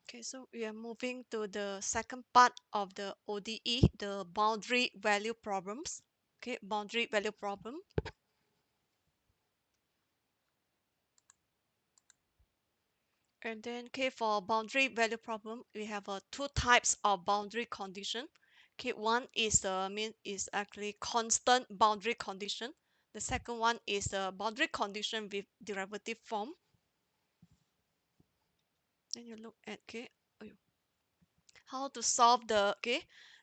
Okay, so we are moving to the second part of the ODE, the boundary value problems. Okay, boundary value problem. And then, okay, for boundary value problem, we have two types of boundary condition. Okay, one is is actually constant boundary condition. The second one is a boundary condition with derivative form. Then you look at how to solve the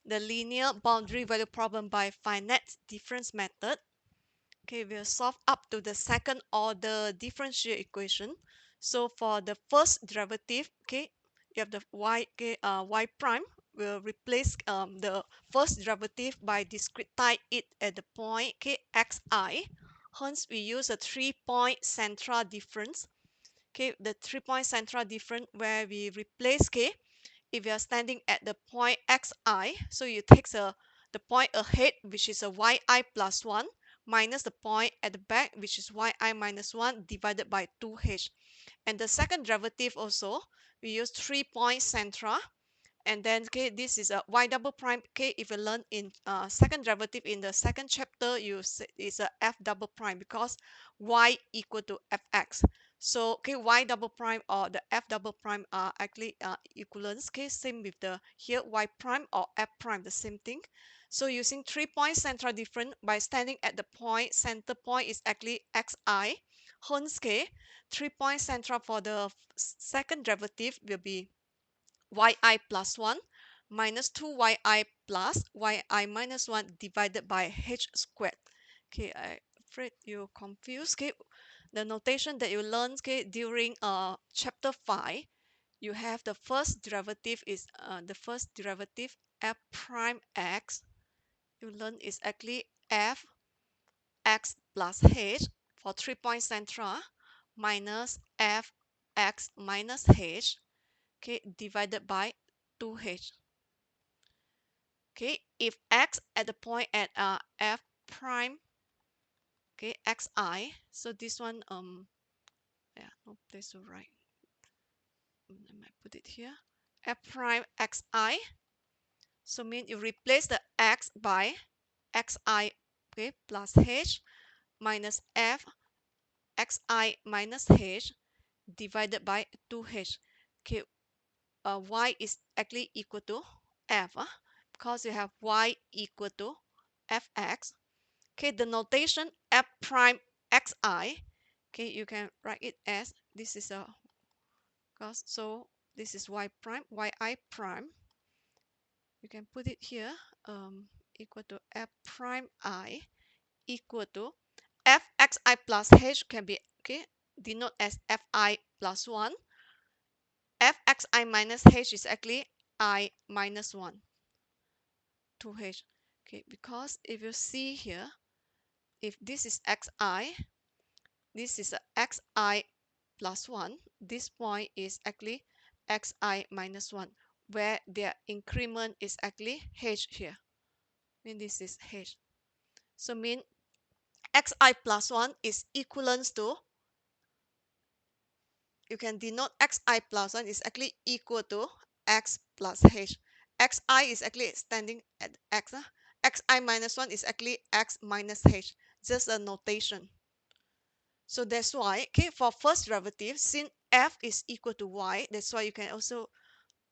linear boundary value problem by finite difference method. Okay, we'll solve up to the second order differential equation. So for the first derivative, okay, you have the y prime. We'll replace the first derivative by discretize it at the point xi. Hence, we use a 3-point central difference. Okay, the 3-point central difference where we replace if you are standing at the point xi, so you take the point ahead, which is a yi plus 1, minus the point at the back, which is yi minus 1, divided by 2h. And the second derivative also, we use 3-point centra. And then this is a y double prime. If you learn in second derivative in the second chapter, you say it's a f double prime because y equal to fx. So y double prime or the f double prime are actually equivalents. Same with the here y prime or f prime, the same thing. So using 3-point central difference by standing at the point, center point is actually xi. Hence 3-point central for the second derivative will be yi plus 1 minus 2yi plus yi minus 1 divided by h squared. Okay, I afraid you confused. Okay, the notation that you learned during chapter 5, you have the first derivative is f prime x. You learn is actually f x plus h for 3-point centra minus f x minus h, divided by 2h. If x at the point at f prime xi, so this one yeah, no place to write. I might put it here, f prime xi. So mean you replace the x by xi plus h minus f xi minus h divided by 2h. Y is actually equal to f because you have y equal to fx. The notation f prime xi, you can write it as this is a so this is y prime yi prime. You can put it here, equal to f prime I equal to fxi plus h can be denote as fi plus 1. Fxi minus h is actually I minus 1 2h. Because if you see here, if this is xi, this is a xi plus 1. This point is actually xi minus 1, where their increment is actually h here. Mean this is h. So mean xi plus 1 is equivalent to, you can denote xi plus 1 is actually equal to x plus h. Xi is actually standing at x. Xi minus 1 is actually x minus h. Just a notation. So that's why, for first derivative, since f is equal to y, that's why you can also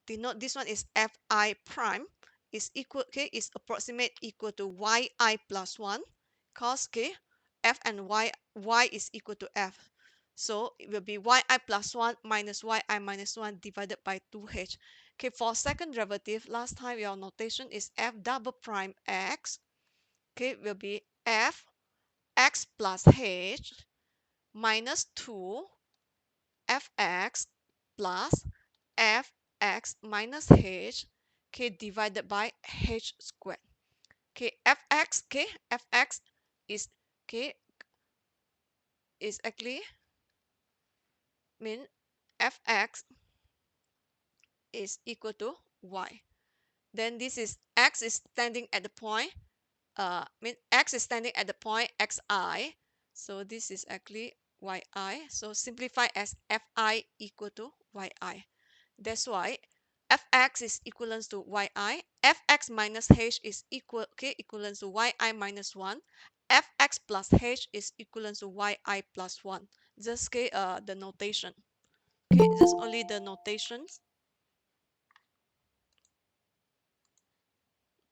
denote this one is fi prime is equal, is approximate equal to yi plus 1, cos f and y is equal to f. So it will be yi plus 1 minus yi minus 1 divided by 2h. For second derivative, last time your notation is f double prime x, will be f x plus h minus 2 fx plus fx minus h divided by h squared. Fx is is actually mean fx is equal to y. Then this is x is standing at the point mean x is standing at the point xi. So this is actually yi. So simplify as fi equal to yi. That's why fx is equivalent to yi, fx minus h is equivalent to yi minus 1, fx plus h is equivalent to yi plus 1. Just the notation. Okay, just only the notations.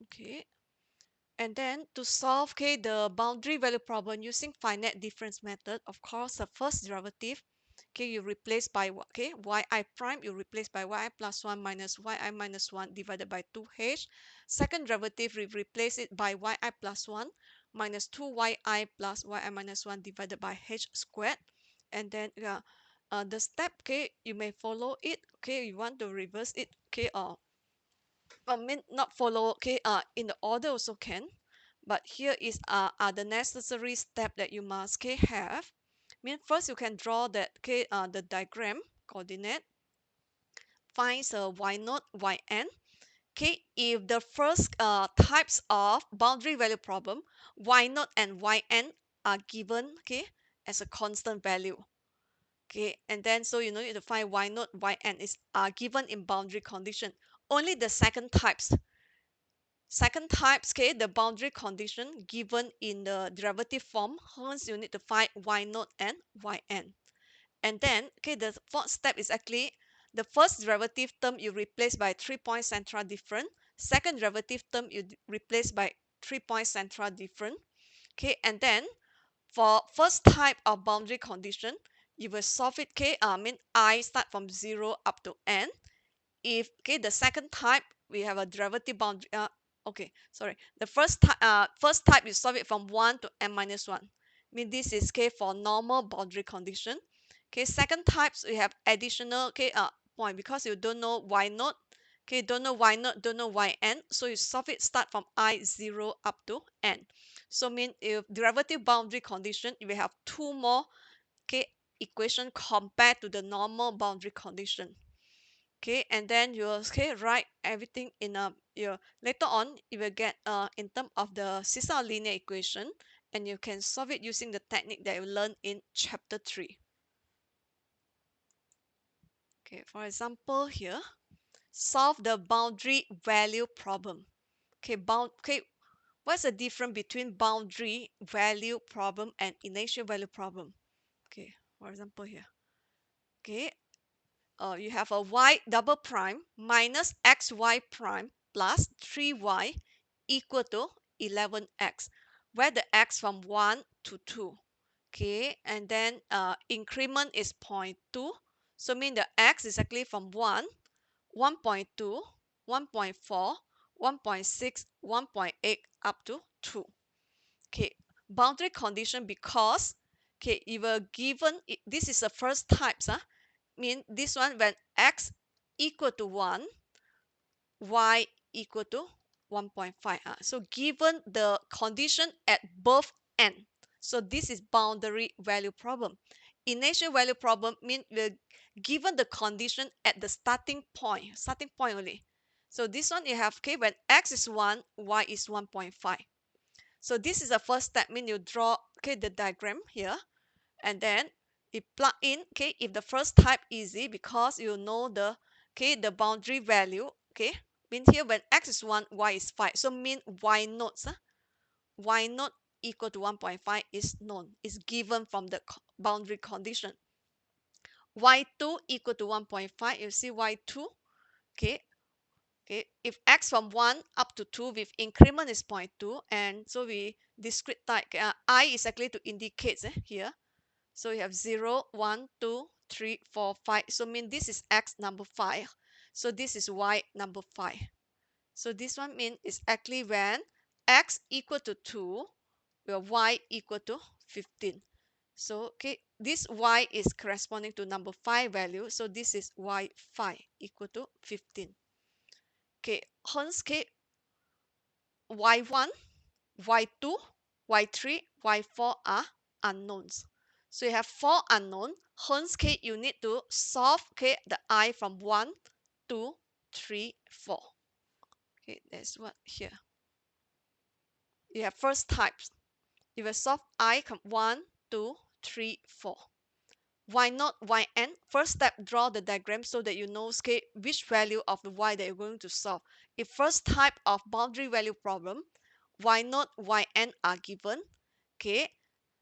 Okay. And then to solve the boundary value problem using finite difference method, of course, the first derivative, you replace by yi prime, you replace by yi plus 1 minus yi minus 1 divided by 2h. Second derivative, we replace it by yi plus 1 minus 2yi plus yi minus 1 divided by h squared. And then the step, you may follow it. You want to reverse it, or I mean not follow in the order also can, but here is are the necessary step that you must have. Mean first you can draw that the diagram coordinate, finds y naught yn. If the first types of boundary value problem, y naught and yn are given as a constant value. And then so you need to find y naught yn is given in boundary condition. Only the second types, the boundary condition given in the derivative form, hence you need to find y naught and yn. And then the fourth step is actually the first derivative term you replace by 3-point central difference, second derivative term you replace by 3-point central difference. And then for first type of boundary condition, you will solve it. I start from 0 up to n. If the second type we have a derivative boundary, the first type you solve it from 1 to n minus 1. This is for normal boundary condition. Second types we have additional point, because you don't know y naught, don't know y naught, don't know yn, so you solve it start from I0 up to n. So if derivative boundary condition, you will have two more equation compared to the normal boundary condition. And then you will write everything in later on you will get in terms of the system of linear equation, and you can solve it using the technique that you learned in chapter 3. For example here, solve the boundary value problem. What's the difference between boundary value problem and initial value problem? For example here, you have a y double prime minus xy prime plus 3y equal to 11x, where the x from 1 to 2. And then increment is 0.2, so mean the x is actually from 1, 1.2, 1.4, 1.6, 1.8 up to 2. Boundary condition, because you were given this is the first types, mean this one when x equal to 1, y equal to 1.5. So given the condition at both end, so this is boundary value problem. Initial value problem mean we're given the condition at the starting point only. So this one you have when x is 1, y is 1.5. So this is the first step, mean you draw the diagram here, and then you plug in if the first type easy, because you know the the boundary value. Mean here when x is 1, y is 5, so mean y naught equal to 1.5 is known, is given from the boundary condition. Y2 equal to 1.5, you see y2. If x from 1 up to 2 with increment is 0.2, and so we discrete type, I is actually to indicate here. So we have 0, 1, 2, 3, 4, 5. So mean this is x number 5. So this is y number 5. So this one mean is actually when x equal to 2, where y equal to 15. So this y is corresponding to number 5 value. So this is y5 equal to 15. Hence y1, y2, y3, y4 are unknowns. So you have 4 unknown. Hence you need to solve the I from 1, 2, 3, 4. That's what here. You have first types. You will solve I from 1, 2, 3, 4. y0, yn. First step, draw the diagram so that you know, okay, which value of the y that you're going to solve. If first type of boundary value problem, y0, yn are given, okay,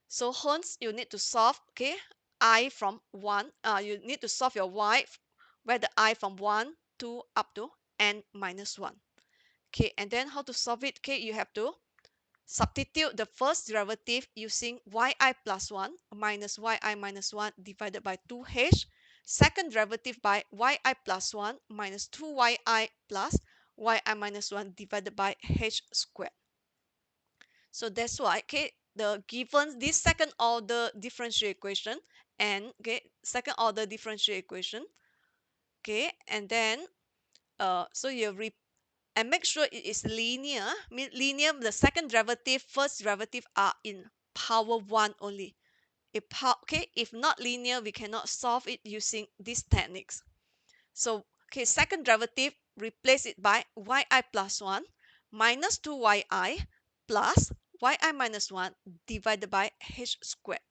so hence you need to solve, okay, I from 1, you need to solve your y where the I from 1 to up to n minus 1. Okay, and then how to solve it? Okay, you have to substitute the first derivative using yi plus 1 minus yi minus 1 divided by 2h. Second derivative by yi plus 1 minus 2yi plus yi minus 1 divided by h squared. So that's why, okay, the given this second order differential equation and, okay, second order differential equation, okay, and then so you and make sure it is linear. Mean linear, the second derivative, first derivative are in power 1 only. Okay, if not linear, we cannot solve it using these techniques. So, okay, second derivative, replace it by yi plus 1 minus 2yi plus yi minus 1 divided by h squared.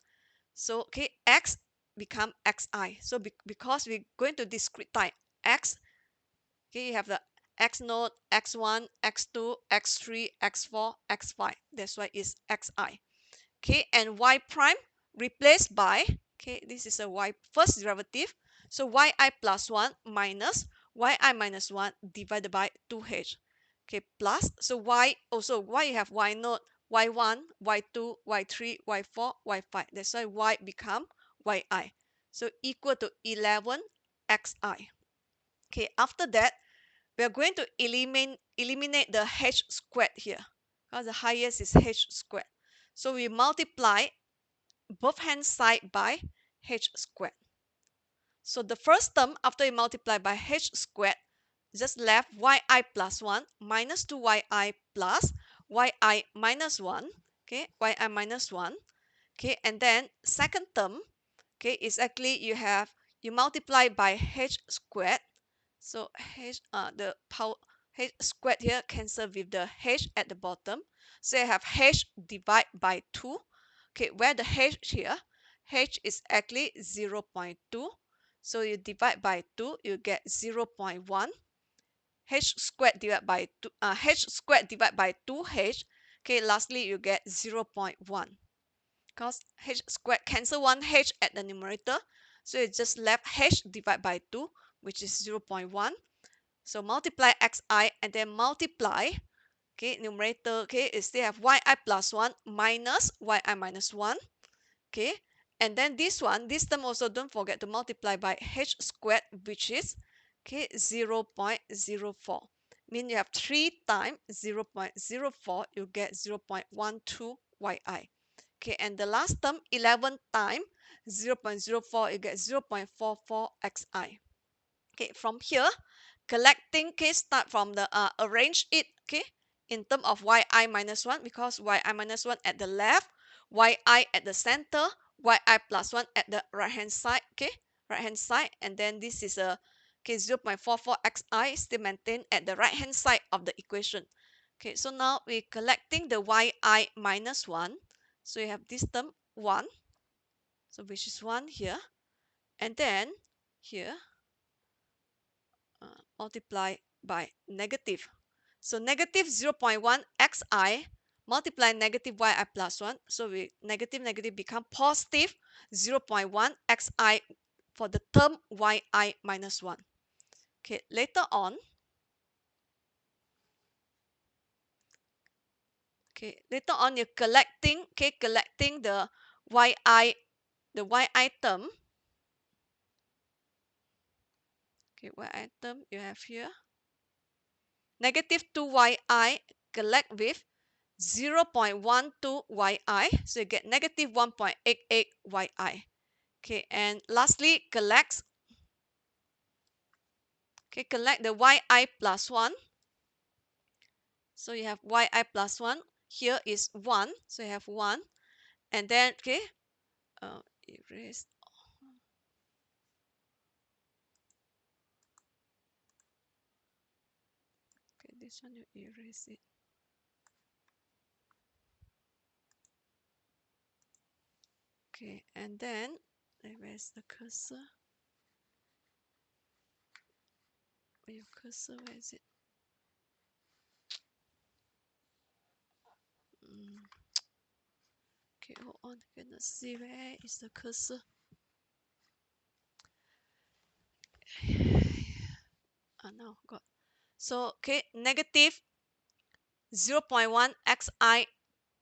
So, okay, x become xi. So, because we're going to discretize x, okay, you have the x naught, x1, x2, x3, x4, x5. That's why it's xi. Okay, and y prime replaced by, okay, this is a y first derivative. So yi plus 1 minus yi minus 1 divided by 2h. Okay, plus, so y also, y you have y naught, y1, y2, y3, y4, y5. That's why y become yi. So equal to 11 xi. Okay, after that, we are going to eliminate the h squared here, because the highest is h squared. So we multiply both hand side by h squared. So the first term after you multiply by h squared, just left yi plus 1 minus 2yi plus yi minus 1. Okay, yi minus 1. Okay, and then second term, okay, is actually you multiply by h squared. So the power h squared here cancel with the h at the bottom. So you have h divided by 2. Okay, where the h here, h is actually 0.2. So you divide by 2, you get 0.1. H squared divided by 2, h squared divided by 2h. Okay, lastly you get 0.1. Because h squared cancel one h at the numerator. So it just left h divided by 2, which is 0.1. So multiply xi and then multiply, okay, numerator, okay, is still have yi plus 1 minus yi minus 1. Okay, and then this one, this term also don't forget to multiply by h squared, which is, okay, 0.04. Mean you have 3 times 0.04, you get 0.12 yi. Okay, and the last term, 11 times 0.04, you get 0.44 xi. Okay, from here, collecting, okay, start from the arrange it, okay, in term of yi minus 1, because yi minus 1 at the left, yi at the center, yi plus 1 at the right hand side, okay, right hand side, and then this is a, okay, 0.44 xi still maintained at the right hand side of the equation. Okay, so now we're collecting the yi minus 1. So you have this term 1, so which is 1 here, and then here multiply by negative. So negative 0.1 xi multiply negative yi plus 1. So we negative become positive 0.1 xi for the term yi minus 1. Okay, later on, okay, later on you're collecting, okay, collecting the yi term. Okay, yi term you have here. Negative 2yi collect with 0.12 yi. So you get negative 1.88 yi. Okay, and lastly, collect the yi plus 1. So you have yi plus 1. Here is 1. So you have 1. And then, okay, erase. Okay, this one you erase it. Okay, and then Where's the cursor? Your cursor, where is it? Okay, hold on. Let's see, where is the cursor? No, got. So, okay, negative 0.1 xi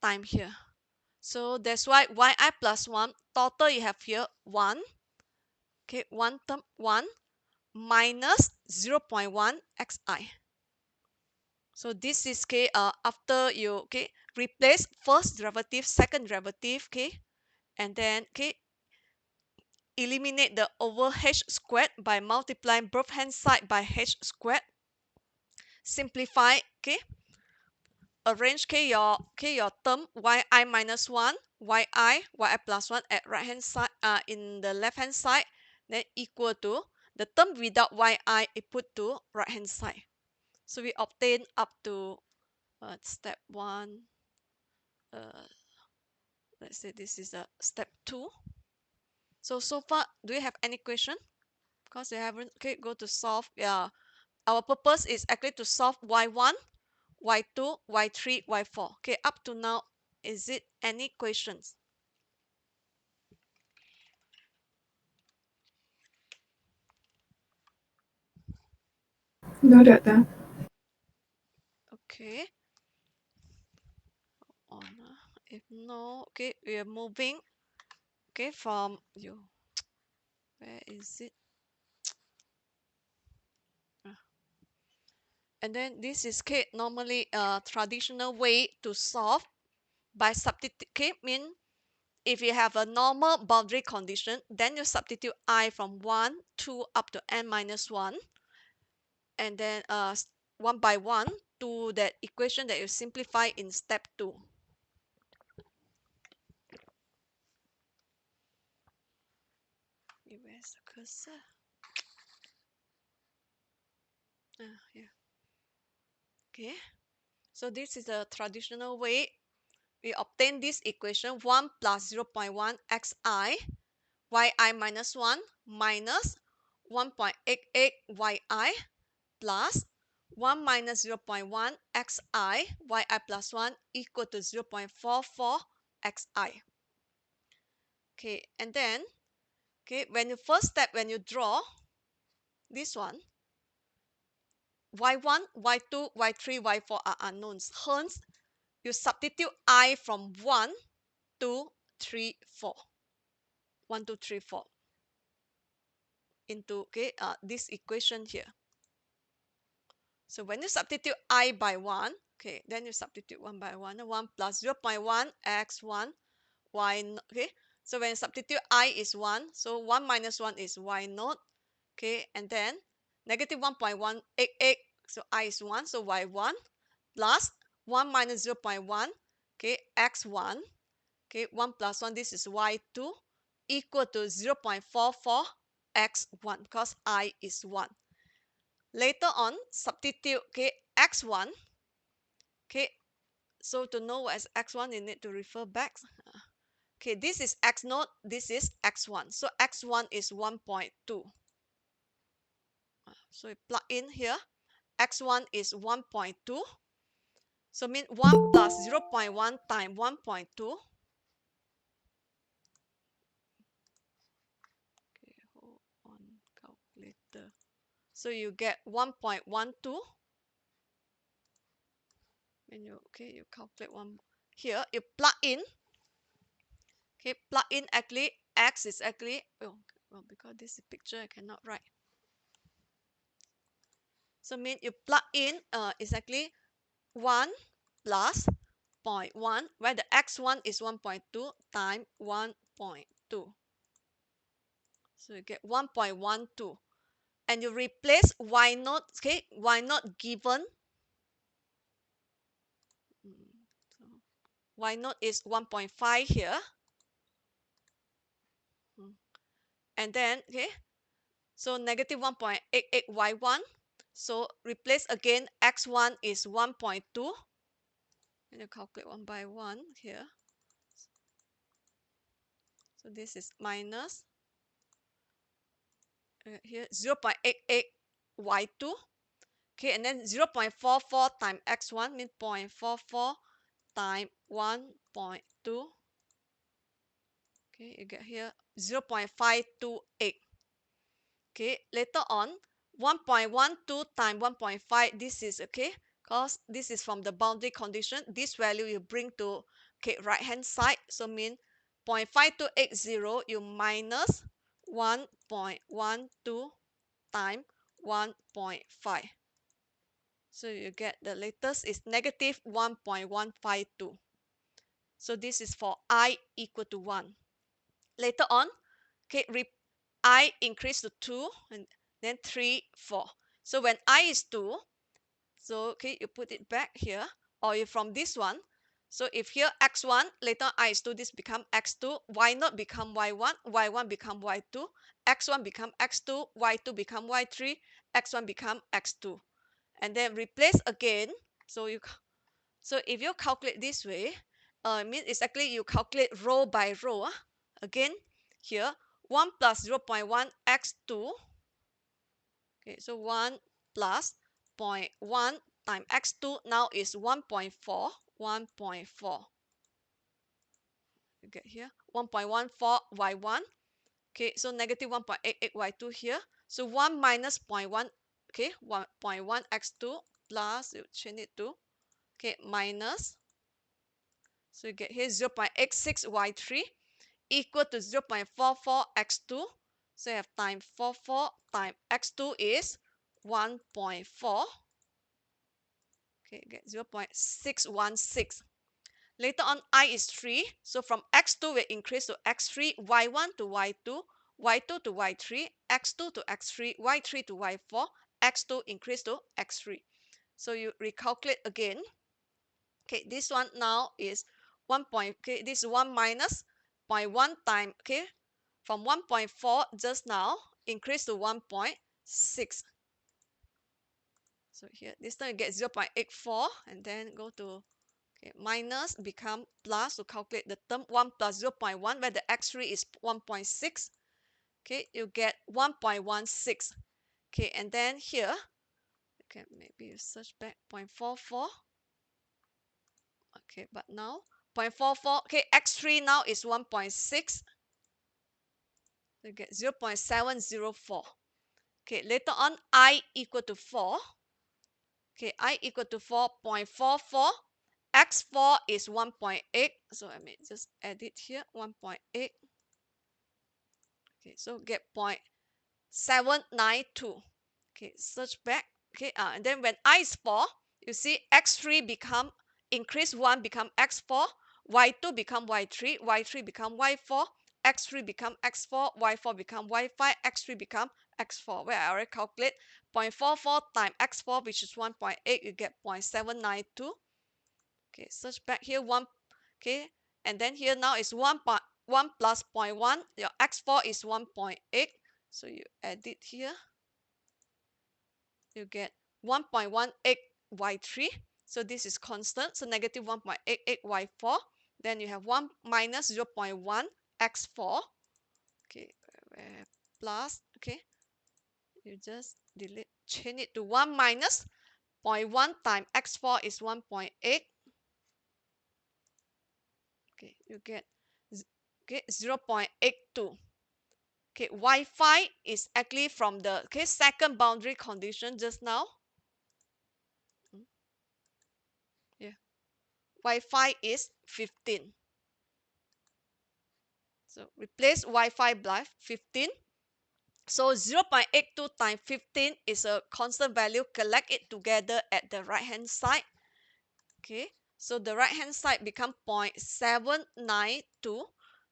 time here. So that's why yi plus 1, total you have here 1. Okay, 1 term 1 minus 0.1 xi. So this is okay, after you okay replace first derivative, second derivative, okay, and then okay eliminate the over h squared by multiplying both hand side by h squared. Simplify, okay, arrange your term yi minus 1, yi plus 1 at right hand side, in the left hand side, then equal to the term without yi it put to right hand side. So we obtain up to step 1. Let's say this is a step 2. So far, do you have any question? Because you haven't okay go to solve. Yeah, our purpose is actually to solve y1, y2, y3, y4. Okay, up to now, is it any questions? No data. Okay, on. If no, okay, we are moving. Okay, from you. Where is it? And then this is okay, normally a traditional way to solve by substitute. Okay, mean if you have a normal boundary condition, then you substitute I from 1, 2 up to n minus 1, and then one by one to that equation that you simplify in step 2. Where's the cursor? Here. Okay, so this is the traditional way. We obtain this equation 1 plus 0.1 xi yi minus 1 minus 1.88 yi plus 1 minus 0.1 xi yi plus 1 equal to 0.44 xi. Okay, and then okay, when you first step, when you draw this one, y1, y2, y3, y4 are unknowns. Hence, you substitute I from 1, 2, 3, 4. 1, 2, 3, 4 into okay, this equation here. So when you substitute I by 1, okay, then you substitute 1 by 1, 1 plus 0.1 x1 y, okay. So when you substitute I is 1, so 1 minus 1 is y naught, okay, and then negative 1.188, so I is 1, so y1 plus 1 minus 0.1, okay, x1, okay, 1 plus 1, this is y2 equal to 0.44 x1 because I is 1. Later on, substitute okay, x1. Okay, so to know what is x1, you need to refer back. Okay, this is x naught, this is x1. So x1 is 1.2. So you plug in here, x1 is 1.2. So mean 1 plus 0.1 times 1.2. Okay, hold on, calculator. So you get 1.12. When you okay, you calculate one here, you plug in. Okay, plug in actually x is actually well because this is picture I cannot write. So mean you plug in is actually 1 plus 0.1 where the x1 is 1.2 times 1.2. So you get 1.12 and you replace y naught, okay, y naught given. So y naught is 1.5 here. And then okay, so negative 1.88 y1. So replace again, x1 is 1.2. And you calculate one by one here. So this is minus here 0.88 y2. Okay, and then 0.44 times x1 means 0.44 times 1.2. Okay, you get here 0.528. Okay, later on 1.12 times 1.5, this is okay because this is from the boundary condition. This value you bring to okay right hand side, so mean 0.5280 you minus 1.12 times 1.5, so you get the latest is negative 1.152. So this is for I equal to 1. Later on, okay, I increase to 2 and then 3, 4. So when I is 2, so okay, you put it back here, or you from this one. So if here x1, later I is 2, this become x2, y0 become y1, y1 become y2, x1 become x2, y2 become y3, x1 become x2. And then replace again. So if you calculate this way, means exactly you calculate row by row. Again, here 1 plus 0.1 x2. Okay, so 1 plus 0.1 times x2 now is 1.4. 1.4. You get here 1.14 y1. Okay, so negative 1.88 y2 here. So 1 minus 0.1. Okay, 1.1 x2 plus you change it to okay minus. So you get here 0.86 y3 equal to 0.44 x2. So you have times 44 times x2 is 1.4. Okay, get 0.616. Later on, I is 3. So from x2 we increase to x3, y1 to y2, y2 to y3, x2 to x3, y3 to y4, x2 increase to x3. So you recalculate again. Okay, this one now is 1 point, okay, this is 1 minus 0.1 time, okay, from 1.4 just now increase to 1.6. So here this time you get 0.84 and then go to okay, minus become plus to calculate the term 1 plus 0.1 where the x3 is 1.6. Okay, you get 1.16. Okay, and then here okay, maybe you search back 0.44. Okay, but now 0.44. Okay, x3 now is 1.6. You get 0.704. Okay, later on I equal to 4. Okay, I equal to 4.44. X4 is 1.8. So I may just add it here 1.8. Okay, so get 0.792. Okay, search back. Okay, and then when I is 4, you see x3 become increase 1 become x4, y2 become y3, y3 become y4, x3 become x4, y4 become y5, x3 become x4. Where I already calculate 0.44 times x4, which is 1.8, you get 0.792. Okay, search back here 1. Okay, and then here now is 1 plus 0.1. Your x4 is 1.8. So you add it here. You get 1.18 y3. So this is constant. So negative 1.88 y4. Then you have 1 minus 0.1 x4. Okay, plus. Okay, you just delete, change it to 1 minus 0.1 times x4 is 1.8. Okay, you get okay 0.82. Okay, Wi-Fi is actually from the okay second boundary condition just now. Yeah, Wi-Fi is 15. So replace Wi-Fi by 15. So 0.82 times 15 is a constant value. Collect it together at the right hand side. Okay, so the right hand side become 0.792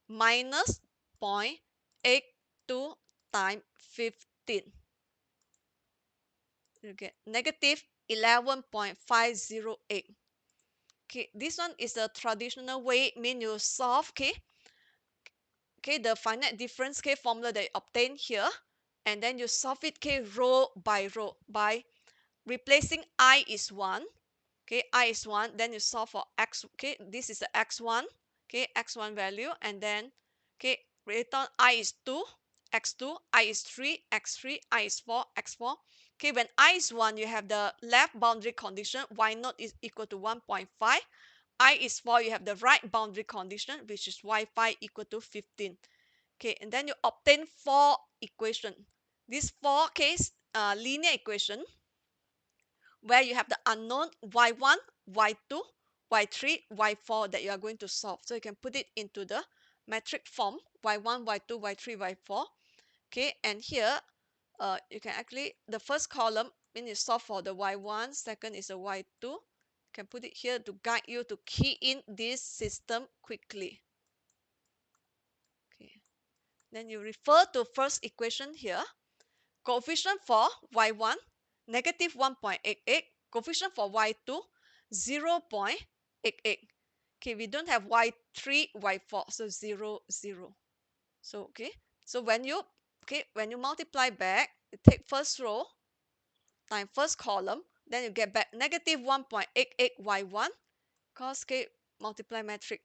minus 0.82 times 15. You get negative 11.508. Okay, this one is the traditional way, mean you solve okay the finite difference formula that you obtain here, and then you solve it row by row by replacing I is 1. Okay, I is 1, then you solve for x. Okay, this is the x1. Okay, x1 value, and then okay later on I is 2, x2, I is 3, x3, I is 4, x4. Okay, when I is 1, you have the left boundary condition, y0 is equal to 1.5. I is 4, you have the right boundary condition, which is y5 equal to 15. Okay, and then you obtain 4 equation. These 4 case linear equation where you have the unknown y1, y2, y3, y4 that you are going to solve. So you can put it into the metric form, y1, y2, y3, y4. Okay, and here you can actually, the first column, when you solve for the y1, second is a y2. You can put it here to guide you to key in this system quickly. Okay, then you refer to first equation here. Coefficient for y1, negative 1.88. Coefficient for y2, 0.88. Okay, we don't have y3, y4, so 0, 0. So, okay, so when you multiply back, you take first row times first column, then you get back negative 1.88 y1, cos k multiply metric.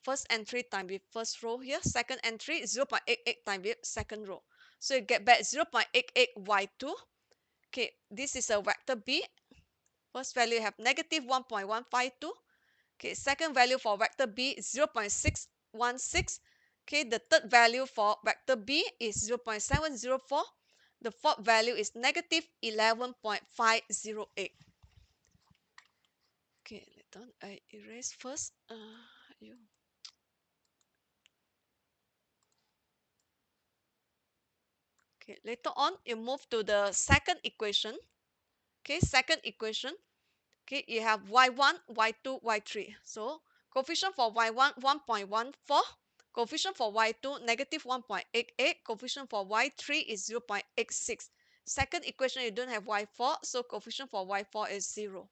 First entry times with first row here, second entry 0.88 times with second row. So you get back 0.88 y2. Okay, this is a vector b. First value you have negative 1.152. Okay, second value for vector b is 0.616. Okay, the third value for vector b is 0.704. The fourth value is negative 11.508. Okay, later on I erase first. You. Okay, later on you move to the second equation. Okay, second equation. Okay, you have y1, y2, y3. So coefficient for y1, 1.14. Coefficient for y2, negative 1.88. Coefficient for y3 is 0.86. Second equation, you don't have y4, so coefficient for y4 is 0.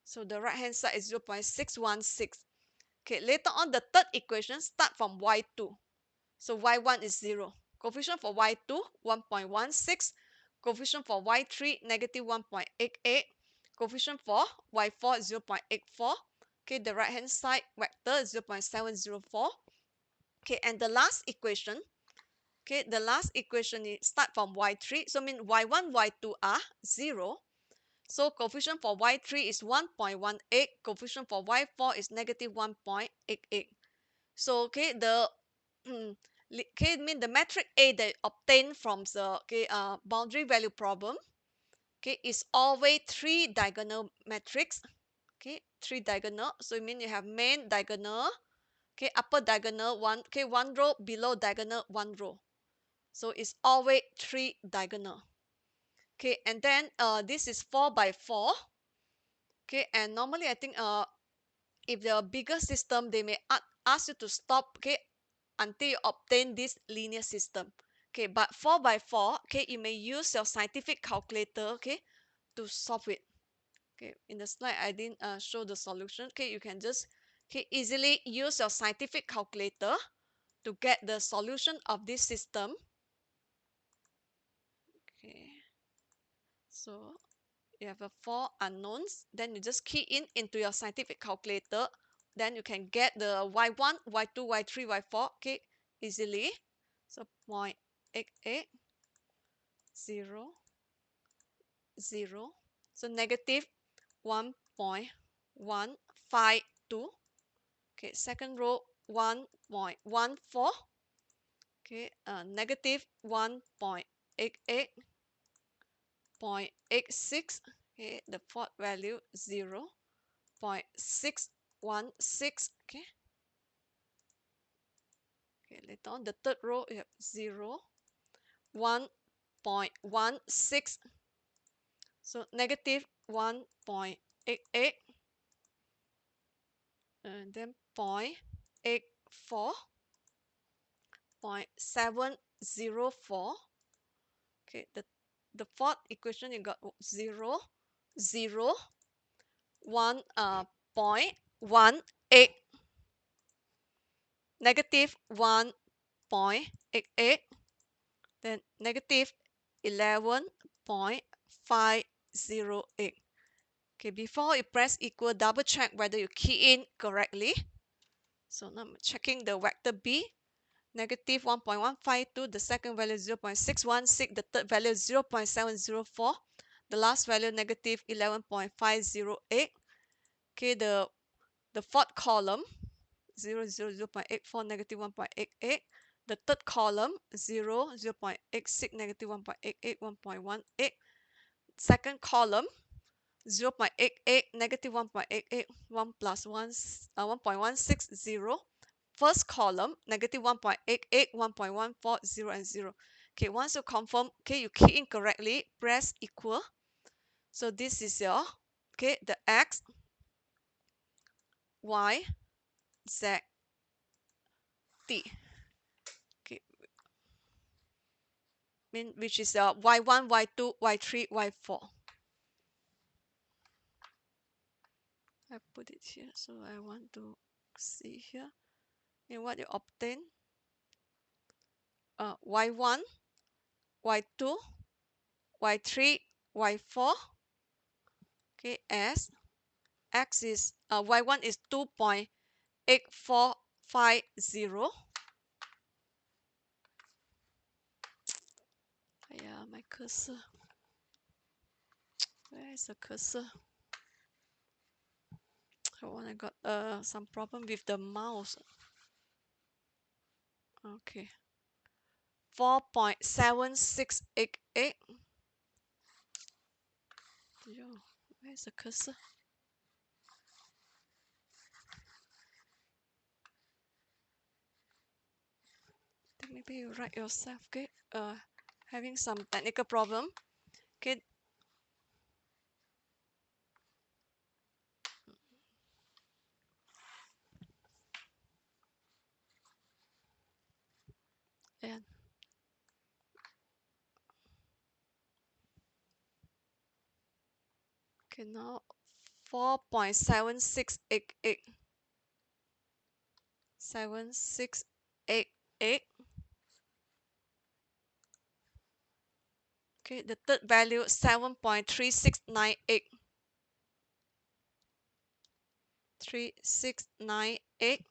So the right hand side is 0.616. Okay, later on the third equation, start from y2. So y1 is 0. Coefficient for y2, 1.16. Coefficient for y3, negative 1.88. Coefficient for y4, 0.84. Okay, the right hand side vector, 0.704. Okay, and the last equation, okay, the last equation is start from y3. So mean y1, y2 are 0. So coefficient for y3 is 1.18. Coefficient for y4 is negative 1.88. So, okay, the okay, mean the metric A that obtained from the boundary value problem, okay, is always 3 diagonal matrix. Okay, 3 diagonal. So it means you have main diagonal, okay, upper diagonal one, okay, one row, below diagonal one row. So it's always 3 diagonal. Okay, and then this is 4 by 4. Okay, and normally I think if the bigger system, they may ask you to stop, okay, until you obtain this linear system. Okay, but 4 by 4, okay, you may use your scientific calculator, okay, to solve it. Okay, in the slide I didn't show the solution. Okay, you can just, okay, easily use your scientific calculator to get the solution of this system. Okay, so you have a 4 unknowns, then you just key in into your scientific calculator, then you can get the y1, y2, y3, y4, okay, easily. So 0.88, 0, 0. So negative 1.152. Okay, second row 1.14. Okay, negative 1.88, 0.86. Okay, the fourth value 0, 0.616. Okay. Okay, later on the third row you have 0, 1.16. So negative 1.88, and then 0.84, 0.704. Okay, the fourth equation you got 0, 0, 1.18, negative 1.88, then negative 11.508. Okay, before you press equal, double check whether you key in correctly. So now I'm checking the vector B. negative 1.152, the second value 0.616, the third value 0.704, the last value negative 11.508. Okay, the fourth column 0.84, negative 1.88. The third column 0.86, negative 1.88, 1.18. Second column 0.88, negative 1.88, 1 plus 1, 1.160. First column, negative 1.88, 1.140, and 0. Okay, once you confirm, okay, you key in correctly, press equal. So this is your, okay, the x, y, z, t. Okay, which is y1, y2, y3, y4. I put it here, so I want to see here. And what you obtain, y1, y2, y3, y4. Okay, as x is y1 is 2.8450. Yeah, my cursor. Where is the cursor? Oh, I got some problem with the mouse. Okay. 4.7688. Yo, where is the cursor? Then maybe you write yourself. Okay. Having some technical problem. Okay. And okay, now 4.7688. 7688. Okay, the third value 7.3698. 3698.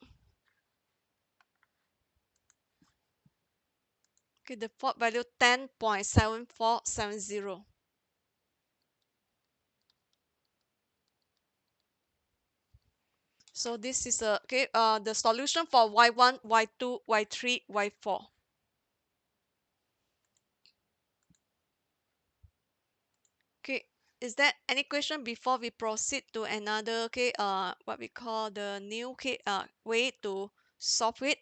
Okay, the fourth value 10.7470. So this is the solution for y1, y2, y3, y4. Okay, is there any question before we proceed to another what we call the new way to solve it?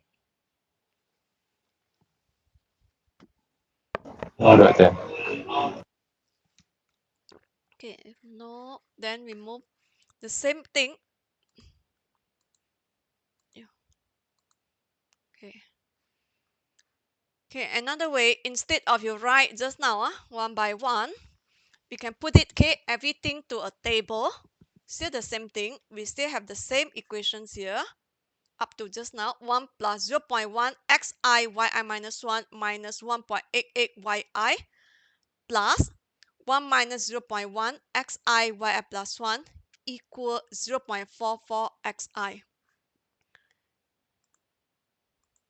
No, doctor. Okay, if no, then we move the same thing. Yeah. Okay. Okay, another way, instead of you write just now, one by one, we can put it, everything to a table. Still the same thing. We still have the same equations here. Up to just now, 1 plus 0.1 xi yi minus 1 minus 1.88 yi plus 1 minus 0.1 xi yi plus 1 equal 0.44 xi.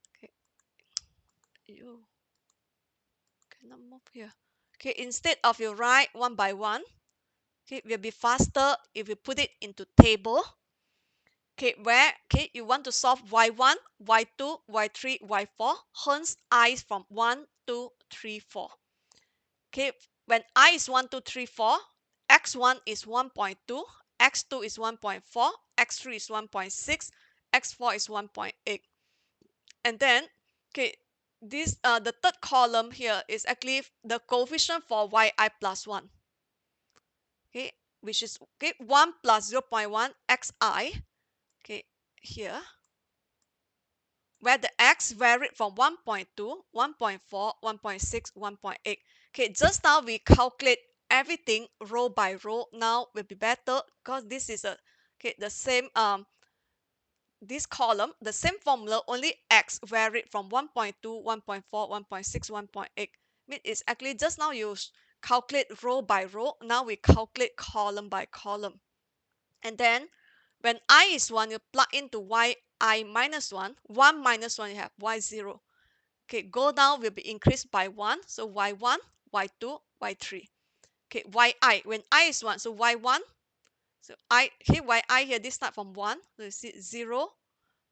Okay, you cannot move here. Okay, instead of you write one by one, it will be faster if you put it into table. Okay, where you want to solve y1, y2, y3, y4, hence I is from 1, 2, 3, 4. Okay, when I is 1, 2, 3, 4, x1 is 1.2, x2 is 1.4, x3 is 1.6, x4 is 1.8. And then, this the third column here is actually the coefficient for yi plus 1. Okay, which is 1 plus 0.1 xi. Okay, here where the x varied from 1.2, 1.4, 1.6, 1.8. Okay, just now we calculate everything row by row. Now will be better because this is the same this column, the same formula, only x varied from 1.2, 1.4, 1.6, 1.8. It's actually just now you calculate row by row. Now we calculate column by column. And then when I is 1, you plug into yi minus 1. 1 minus 1, you have y0. Okay, go down will be increased by 1. So y1, y2, y3. Okay, yi, when I is 1, so y1, so I, okay, yi here, this start from 1, so you see 0.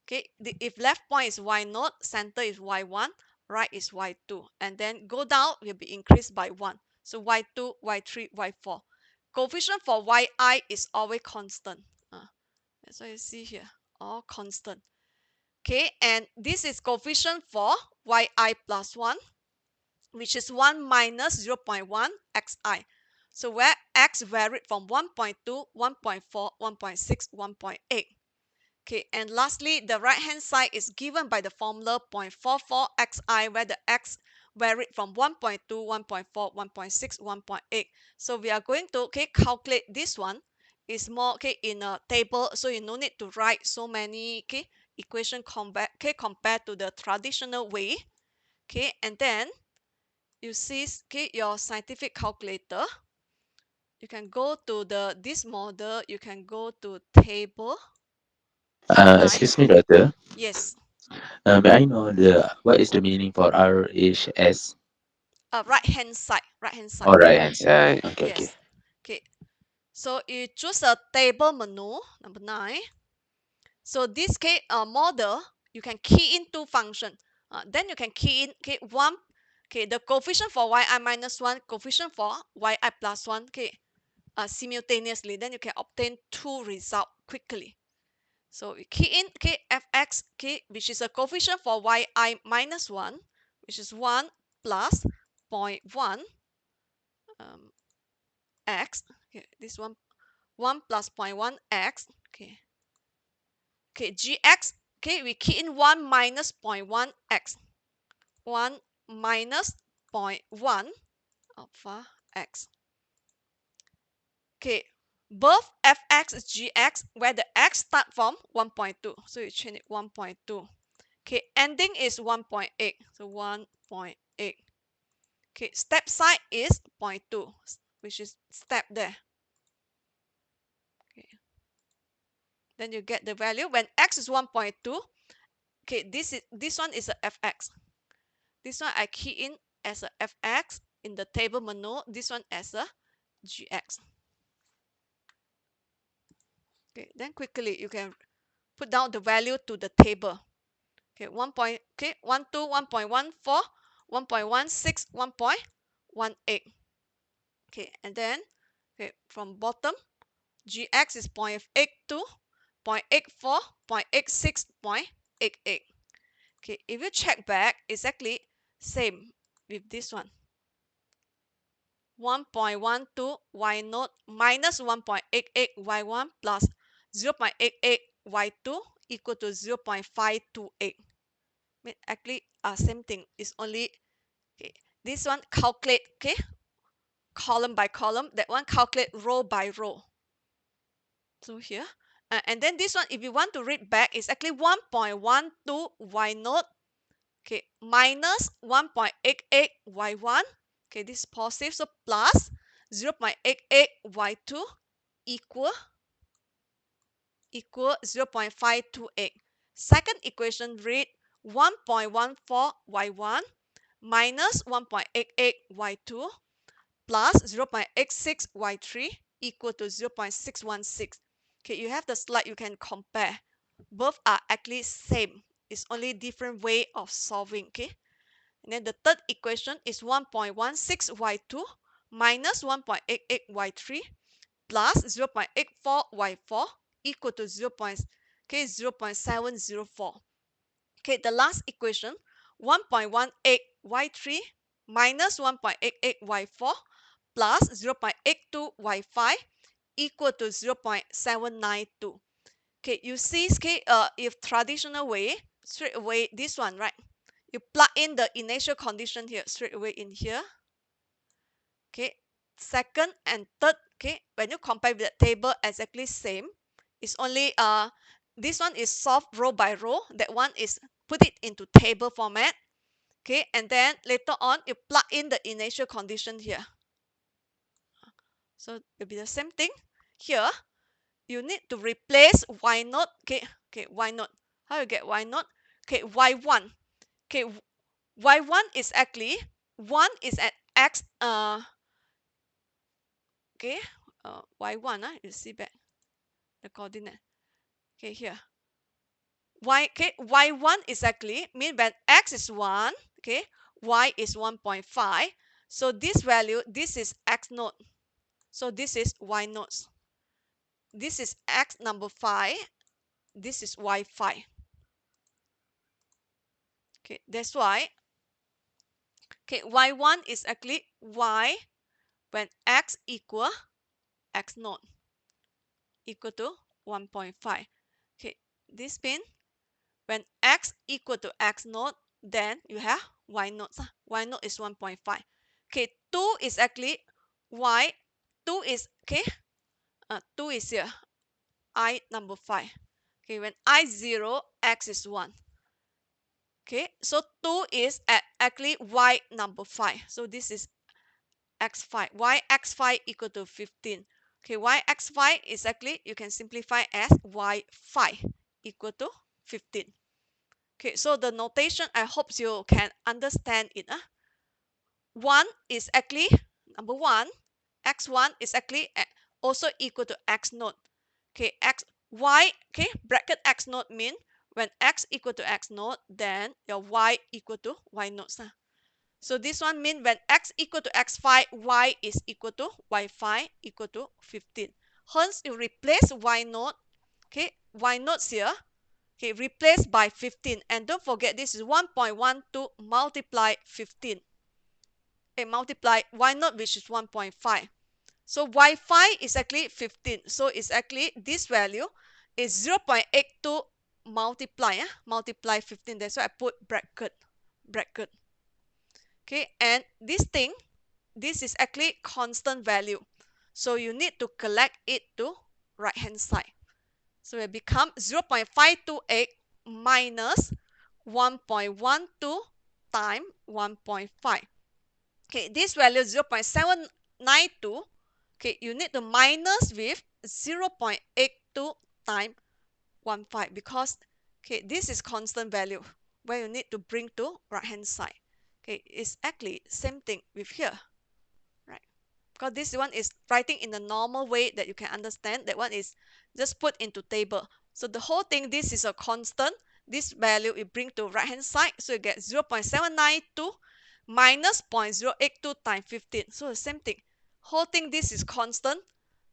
Okay, if left point is y0, center is y1, right is y2, and then go down will be increased by 1. So y2, y3, y4. Coefficient for yi is always constant. That's why you see here, all constant. Okay, and this is coefficient for yi plus 1, which is 1 minus 0.1 xi. So where x varied from 1.2, 1.4, 1.6, 1.8. Okay, and lastly, the right-hand side is given by the formula 0.44 xi, where the x varied from 1.2, 1.4, 1.6, 1.8. So we are going to calculate this one. Is more in a table, so you no need to write so many equation compared to the traditional way. Okay, and then you see your scientific calculator. You can go to this model. You can go to table number 9. Excuse me, doctor. Yes, May I know what is the meaning for RHS? right hand side, right hand side. All right, hand side. Okay, okay. Yes. Okay, so you choose a table menu number 9. So this model, you can key in two function. Then you can key in one, the coefficient for yi minus 1, coefficient for yi plus 1, simultaneously. Then you can obtain two results quickly. So we key in fx, which is a coefficient for yi minus 1, which is 1 plus zero point 0.1 x. Okay, this one 1 plus zero point 0.1 x. Gx. Okay, we key in 1 minus zero point 0.1 x. 1 minus zero point 0.1 alpha x. Okay, both fx is gx, where the x start from 1.2. So you change it 1.2. Okay, ending is 1.8. So 1.8. Okay, step side is 0.2, which is step there. Okay, then you get the value when x is 1.2. Okay, this one is a fx. This one I key in as a fx in the table menu. This one as a gx. Okay, then quickly you can put down the value to the table. Okay, 1.12, 1.14, 1.16, 1.18. Okay, and then from bottom, gx is 0.82, 0.84, 0.86, 0.88. Okay, if you check back, exactly same with this one. 1.12 y0 minus 1.88 y1 plus 0.88 y2 equal to 0.528. Actually, same thing. It's only this one calculate column by column. That one calculate row by row. So here, and then this one, if you want to read back, is actually 1.12 y0 minus 1.88 y1. Okay, this is positive, so plus 0.88 y2 equal 0.528. Second equation read 1.14 y1 minus 1.88 y2 plus 0.86 y3 equal to 0.616. Okay, you have the slide, you can compare. Both are actually same. It's only different way of solving. Okay, and then the third equation is 1.16 y2 minus 1.88 y3 plus 0.84 y4 equal to 0.704. Okay, the last equation 1.18 y3 minus 1.88 y4 plus 0.82 y5 equal to 0.792. Okay, you see, if traditional way, straight away this one, right? You plug in the initial condition here, straight away in here. Okay, second and third, when you compare with the table, exactly same. It's only this one is solved row by row. That one is put it into table format. Okay, and then later on you plug in the initial condition here. So it'll be the same thing here. You need to replace y0. Okay, y0. How you get y0? Okay, y1. Okay, y1 is actually 1 is at x okay y1 you see back the coordinate. Okay, here y1 is actually mean when x is 1, okay, y is 1.5. So this value, this is x naught, so this is y naught. This is x number 5, this is y5. Okay, that's why okay y1 is actually y when x equal x naught equal to 1.5. Okay, this means when x equal to x naught, then you have y naught. Y naught is 1.5. Okay, 2 is actually y. 2 is okay. 2 is here. I number 5. Okay, when I 0, x is 1. Okay, so 2 is at actually y number 5. So this is x5. Y x5 equal to 15. Okay, y x5 is actually, you can simplify as y5 equal to 15. Okay, so the notation, I hope you can understand it. 1 is actually, number 1, x1 is actually also equal to x naught. Okay, okay, bracket x naught mean when x equal to x naught, then your y equal to y naught. So this one mean when x equal to x5, y is equal to y5 equal to 15. Hence, you replace y naught, okay, y naught here, okay, replaced by 15. And don't forget, this is 1.12 multiply 15. Okay, multiply y naught, which is 1.5. So y5 is actually 15. So it's actually this value is 0.82 multiply 15. That's why I put bracket. Okay, and this is actually constant value. So you need to collect it to right hand side. So it become 0.528 minus 1.12 times 1.5. Okay, this value 0.792. Okay, you need to minus with 0.82 times 1.5 because okay, this is constant value where you need to bring to right hand side. Okay, it's actually same thing with here, right? Because this one is writing in the normal way that you can understand. That one is just put into table. So the whole thing, this is a constant. This value you bring to right hand side. So you get 0.792 minus 0.082 times 15. So the same thing. Whole thing, this is constant.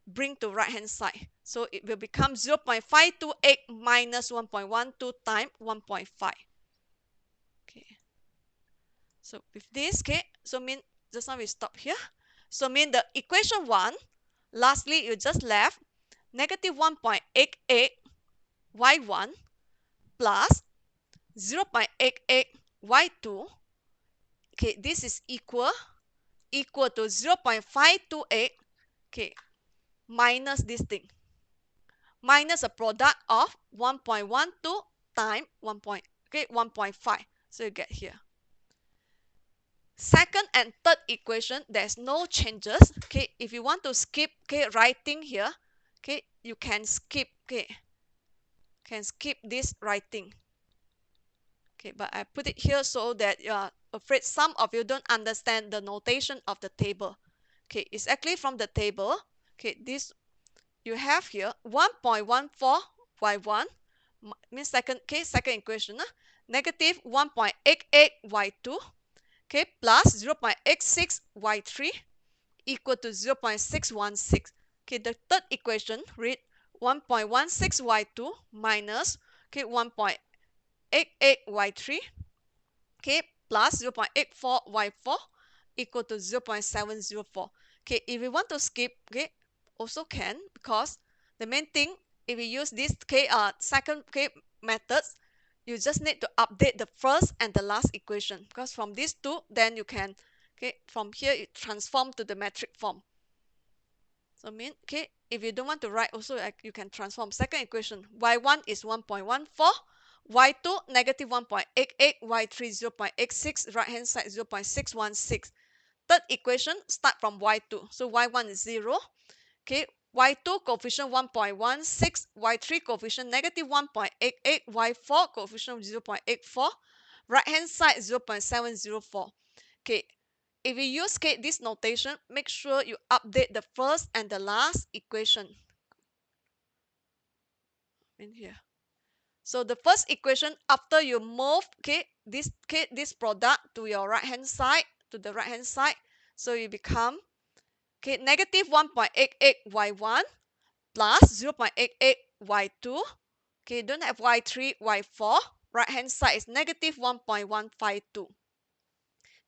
Bring to right hand side. So it will become 0.528 minus 1.12 times 1.5. Okay. So with this, okay, so mean just now we stop here. So mean the equation 1, lastly, you just left negative 1.88 y1 plus 0.88 y2. Okay, this is equal to 0.528, okay, minus this thing, minus a product of 1.12 times 1.5. So you get here. Second and third equation, there's no changes. Okay, if you want to skip, okay, writing here, okay, you can skip, okay, can skip this writing. Okay, but I put it here so that you are afraid some of you don't understand the notation of the table. Okay, it's actually from the table. Okay, this you have here 1.14 y1 means second, okay, second equation, negative 1.88 y2, okay, plus 0.86 y3 equal to 0.616. Okay, the third equation read 1.16 y2 minus, okay, 1.88 y3, okay, plus 0.84 y4 equal to 0.704. Okay, if we want to skip, okay, also can, because the main thing, if we use this second methods, you just need to update the first and the last equation, because from these two, then you can, okay, from here you transform to the metric form. So mean, okay, if you don't want to write also, you can transform. Second equation, y1 is 1.14, y2 negative 1.88, y3 0.86, right hand side 0.616. Third equation, start from y2. So y1 is 0. Okay, y2 coefficient 1.16, y3 coefficient negative 1.88, y4 coefficient 0.84, right hand side 0.704. Okay, if you use this notation, make sure you update the first and the last equation in here. So the first equation, after you move this product to your right hand side, to the right hand side, so you become negative 1.88 y1 plus 0.88 y2. Okay, don't have y3, y4. Right hand side is negative 1.152.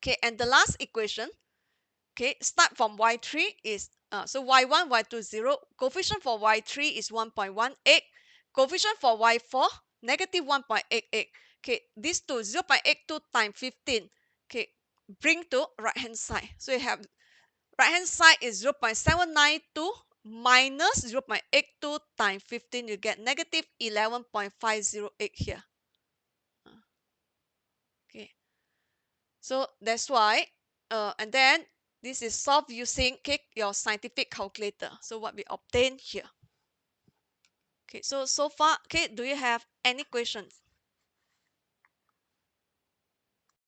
Okay, and the last equation, okay, start from y3 is so y1, y2 0. Coefficient for y3 is 1.18. Coefficient for y4 negative 1.88. Okay, these two 0.82 times 15. Okay, bring to right hand side. So you have right hand side is 0.792 minus 0.82 times 15. You get negative 11.508 here. Okay, so that's why, and then this is solved using your scientific calculator. So what we obtain here. Okay, so far, do you have any questions?